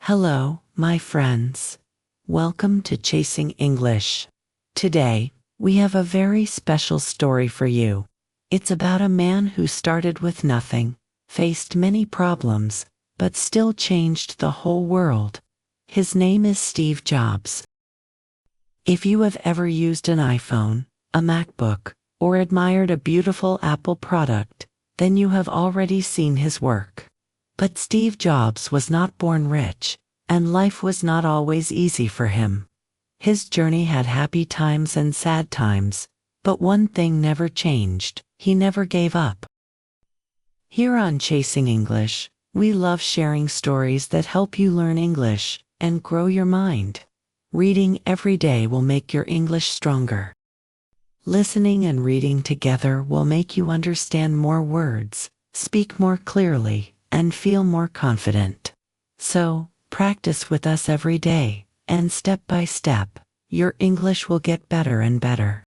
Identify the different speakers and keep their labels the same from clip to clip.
Speaker 1: Hello, my friends. Welcome to Chasing English. Today, we have a very special story for you. It's about a man who started with nothing, faced many problems, but still changed the whole world. His name is Steve Jobs. If you have ever used an iPhone, a MacBook, or admired a beautiful Apple product, then you have already seen his work. But Steve Jobs was not born rich, and life was not always easy for him. His journey had happy times and sad times, but one thing never changed: he never gave up. Here on Chasing English, we love sharing stories that help you learn English and grow your mind. Reading every day will make your English stronger. Listening and reading together will make you understand more words, speak more clearly, and feel more confident. So, practice with us every day, and step by step, your English will get better and better.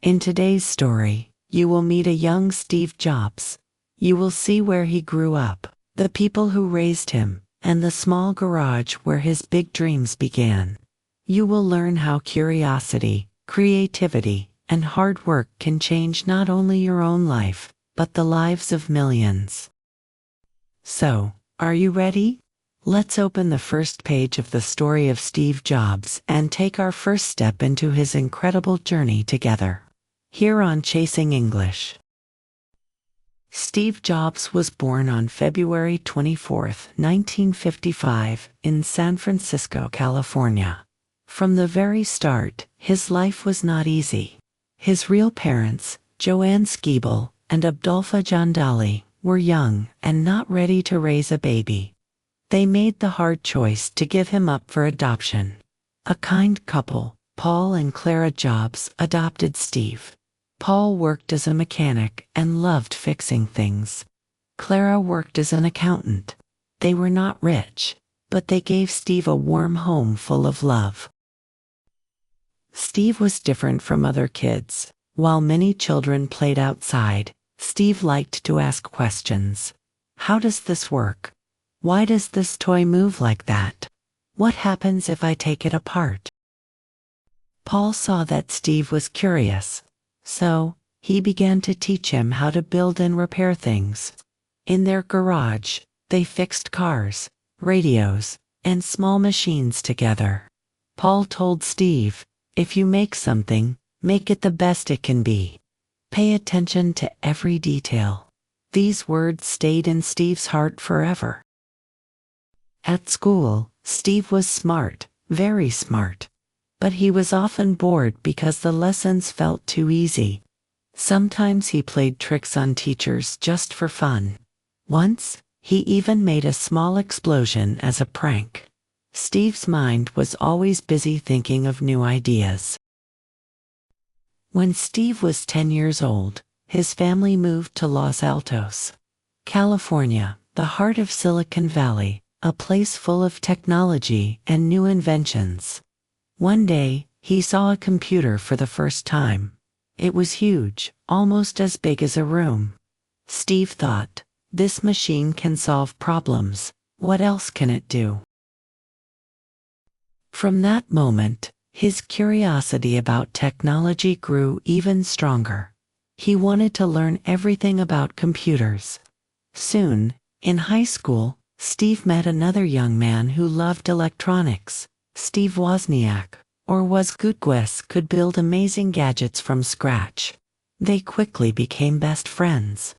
Speaker 1: In today's story, you will meet a young Steve Jobs. You will see where he grew up, the people who raised him, and the small garage where his big dreams began. You will learn how curiosity, creativity, and hard work can change not only your own life, but the lives of millions. So, are you ready? Let's open the first page of the story of Steve Jobs and take our first step into his incredible journey together. Here on Chasing English. Steve Jobs was born on February 24, 1955, in San Francisco, California. From the very start, his life was not easy. His real parents, Joanne Skeebel and Abdolfa Jandali, were young and not ready to raise a baby. They made the hard choice to give him up for adoption. A kind couple, Paul and Clara Jobs, adopted Steve. Paul worked as a mechanic and loved fixing things. Clara worked as an accountant. They were not rich, but they gave Steve a warm home full of love. Steve was different from other kids. While many children played outside, Steve liked to ask questions. How does this work? Why does this toy move like that? What happens if I take it apart? Paul saw that Steve was curious, so he began to teach him how to build and repair things. In their garage, they fixed cars, radios, and small machines together. Paul told Steve, "If you make something, make it the best it can be. Pay attention to every detail." These words stayed in Steve's heart forever. At school, Steve was smart, very smart. But he was often bored because the lessons felt too easy. Sometimes he played tricks on teachers just for fun. Once, he even made a small explosion as a prank. Steve's mind was always busy thinking of new ideas. When Steve was 10 years old, his family moved to Los Altos, California, the heart of Silicon Valley, a place full of technology and new inventions. One day, he saw a computer for the first time. It was huge, almost as big as a room. Steve thought, "This machine can solve problems. What else can it do?" From that moment, his curiosity about technology grew even stronger. He wanted to learn everything about computers. Soon, in high school, Steve met another young man who loved electronics. Steve Wozniak, or Wozgutquez, could build amazing gadgets from scratch. They quickly became best friends.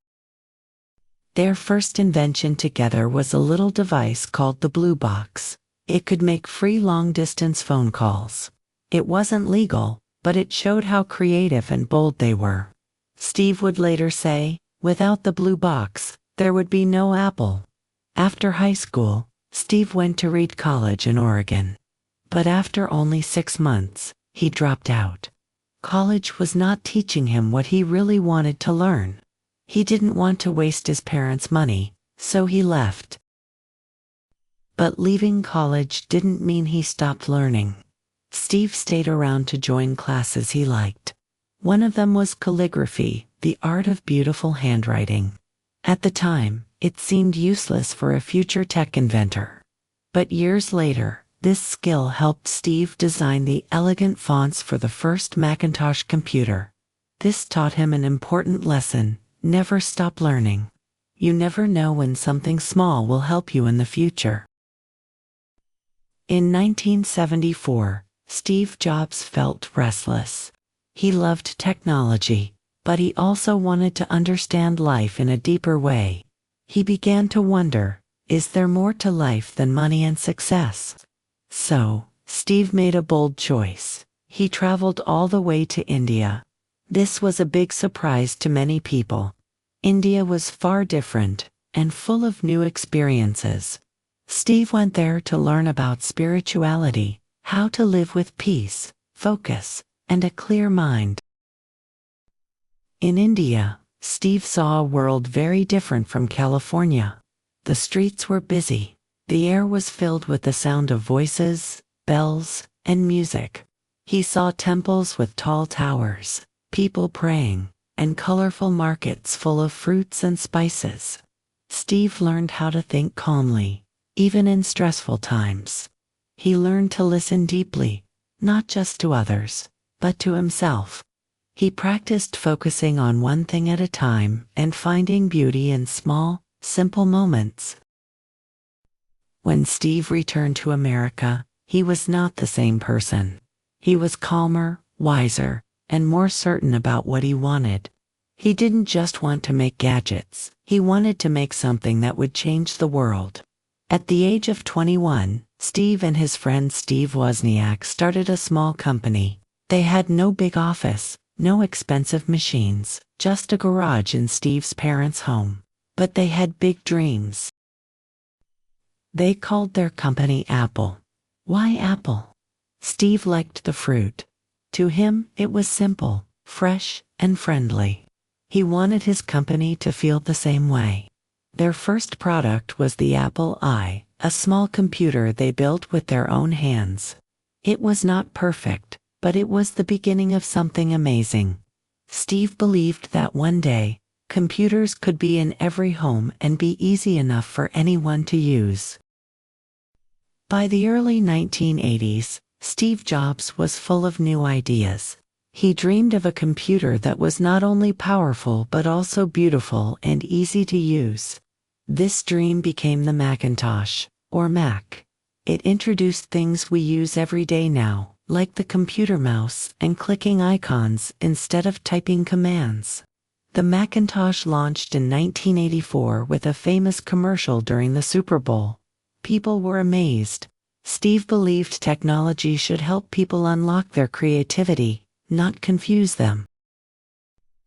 Speaker 1: Their first invention together was a little device called the Blue Box. It could make free long-distance phone calls. It wasn't legal, but it showed how creative and bold they were. Steve would later say, "Without the Blue Box, there would be no Apple." After high school, Steve went to read college in Oregon. But after only 6 months, he dropped out. College was not teaching him what he really wanted to learn. He didn't want to waste his parents' money, so he left. But leaving college didn't mean he stopped learning. Steve stayed around to join classes he liked. One of them was calligraphy, the art of beautiful handwriting. At the time, it seemed useless for a future tech inventor. But years later, this skill helped Steve design the elegant fonts for the first Macintosh computer. This taught him an important lesson: never stop learning. You never know when something small will help you in the future. In 1974, Steve Jobs felt restless. He loved technology, but he also wanted to understand life in a deeper way. He began to wonder, is there more to life than money and success? So, Steve made a bold choice. He traveled all the way to India. This was a big surprise to many people. India was far different and full of new experiences. Steve went there to learn about spirituality, how to live with peace, focus, and a clear mind. In India, Steve saw a world very different from California. The streets were busy. The air was filled with the sound of voices, bells, and music. He saw temples with tall towers, people praying, and colorful markets full of fruits and spices. Steve learned how to think calmly, even in stressful times. He learned to listen deeply, not just to others, but to himself. He practiced focusing on one thing at a time and finding beauty in small, simple moments. When Steve returned to America, he was not the same person. He was calmer, wiser, and more certain about what he wanted. He didn't just want to make gadgets. He wanted to make something that would change the world. At the age of 21, Steve and his friend Steve Wozniak started a small company. They had no big office, no expensive machines, just a garage in Steve's parents' home. But they had big dreams. They called their company Apple. Why Apple? Steve liked the fruit. To him, it was simple, fresh, and friendly. He wanted his company to feel the same way. Their first product was the Apple I, a small computer they built with their own hands. It was not perfect, but it was the beginning of something amazing. Steve believed that one day, computers could be in every home and be easy enough for anyone to use. By the early 1980s, Steve Jobs was full of new ideas. He dreamed of a computer that was not only powerful but also beautiful and easy to use. This dream became the Macintosh, or Mac. It introduced things we use every day now, like the computer mouse and clicking icons instead of typing commands. The Macintosh launched in 1984 with a famous commercial during the Super Bowl. People were amazed. Steve believed technology should help people unlock their creativity, not confuse them.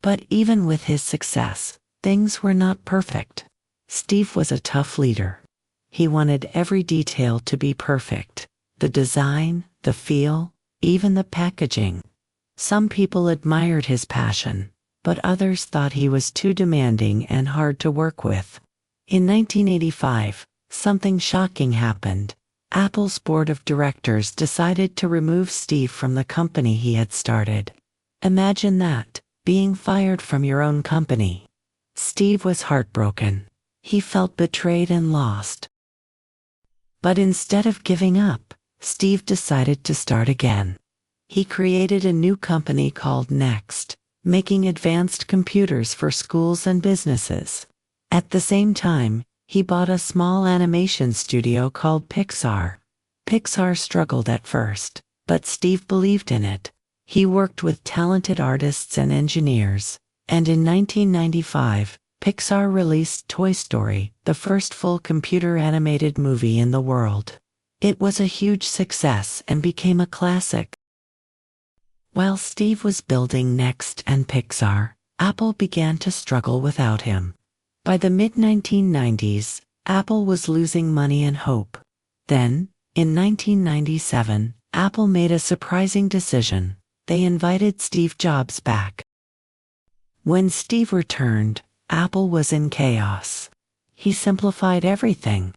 Speaker 1: But even with his success, things were not perfect. Steve was a tough leader. He wanted every detail to be perfect: the design, the feel, even the packaging. Some people admired his passion, but others thought he was too demanding and hard to work with. In 1985, something shocking happened. Apple's board of directors decided to remove Steve from the company he had started. Imagine that, being fired from your own company. Steve was heartbroken. He felt betrayed and lost. But instead of giving up, Steve decided to start again. He created a new company called Next, making advanced computers for schools and businesses. At the same time, he bought a small animation studio called Pixar. Pixar struggled at first, but Steve believed in it. He worked with talented artists and engineers, and in 1995, Pixar released Toy Story, the first full computer animated movie in the world. It was a huge success and became a classic. While Steve was building Next and Pixar, Apple began to struggle without him. By the mid-1990s, Apple was losing money and hope. Then, in 1997, Apple made a surprising decision. They invited Steve Jobs back. When Steve returned, Apple was in chaos. He simplified everything.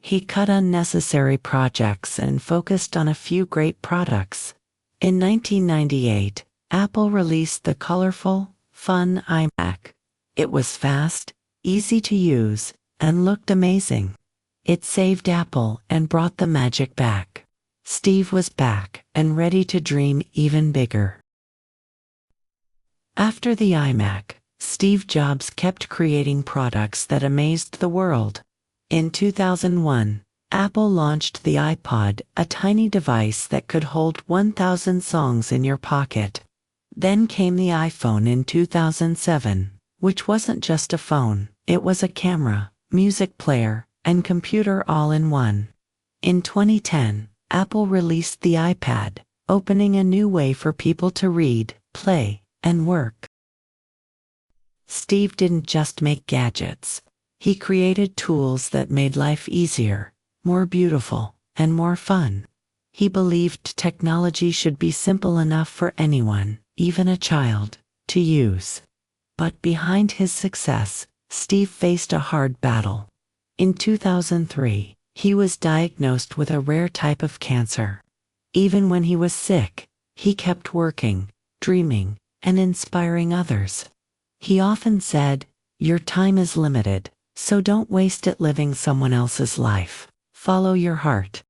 Speaker 1: He cut unnecessary projects and focused on a few great products. In 1998, Apple released the colorful, fun iMac. It was fast, easy to use, and looked amazing. It saved Apple and brought the magic back. Steve was back and ready to dream even bigger. After the iMac, Steve Jobs kept creating products that amazed the world. In 2001, Apple launched the iPod, a tiny device that could hold 1,000 songs in your pocket. Then came the iPhone in 2007, which wasn't just a phone, it was a camera, music player, and computer all in one. In 2010, Apple released the iPad, opening a new way for people to read, play, and work. Steve didn't just make gadgets. He created tools that made life easier, more beautiful, and more fun. He believed technology should be simple enough for anyone, even a child, to use. But behind his success, Steve faced a hard battle. In 2003, he was diagnosed with a rare type of cancer. Even when he was sick, he kept working, dreaming, and inspiring others. He often said, "Your time is limited, so don't waste it living someone else's life. Follow your heart."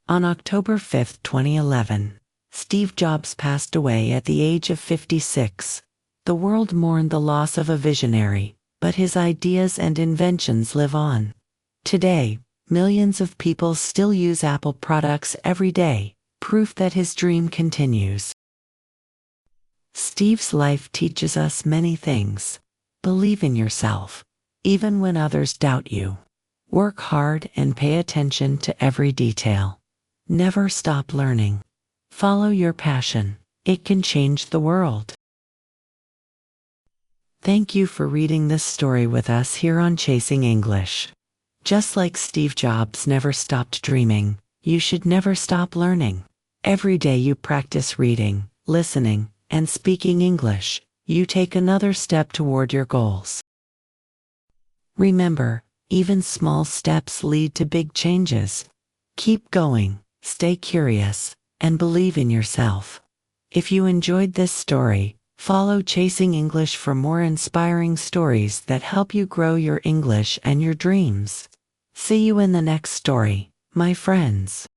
Speaker 1: On October 5, 2011, Steve Jobs passed away at the age of 56. The world mourned the loss of a visionary, but his ideas and inventions live on. Today, millions of people still use Apple products every day, proof that his dream continues. Steve's life teaches us many things. Believe in yourself, even when others doubt you. Work hard and pay attention to every detail. Never stop learning. Follow your passion. It can change the world. Thank you for reading this story with us here on Chasing English. Just like Steve Jobs never stopped dreaming, you should never stop learning. Every day you practice reading, listening, and speaking English, you take another step toward your goals. Remember, even small steps lead to big changes. Keep going, stay curious, and believe in yourself. If you enjoyed this story, follow Chasing English for more inspiring stories that help you grow your English and your dreams. See you in the next story, my friends.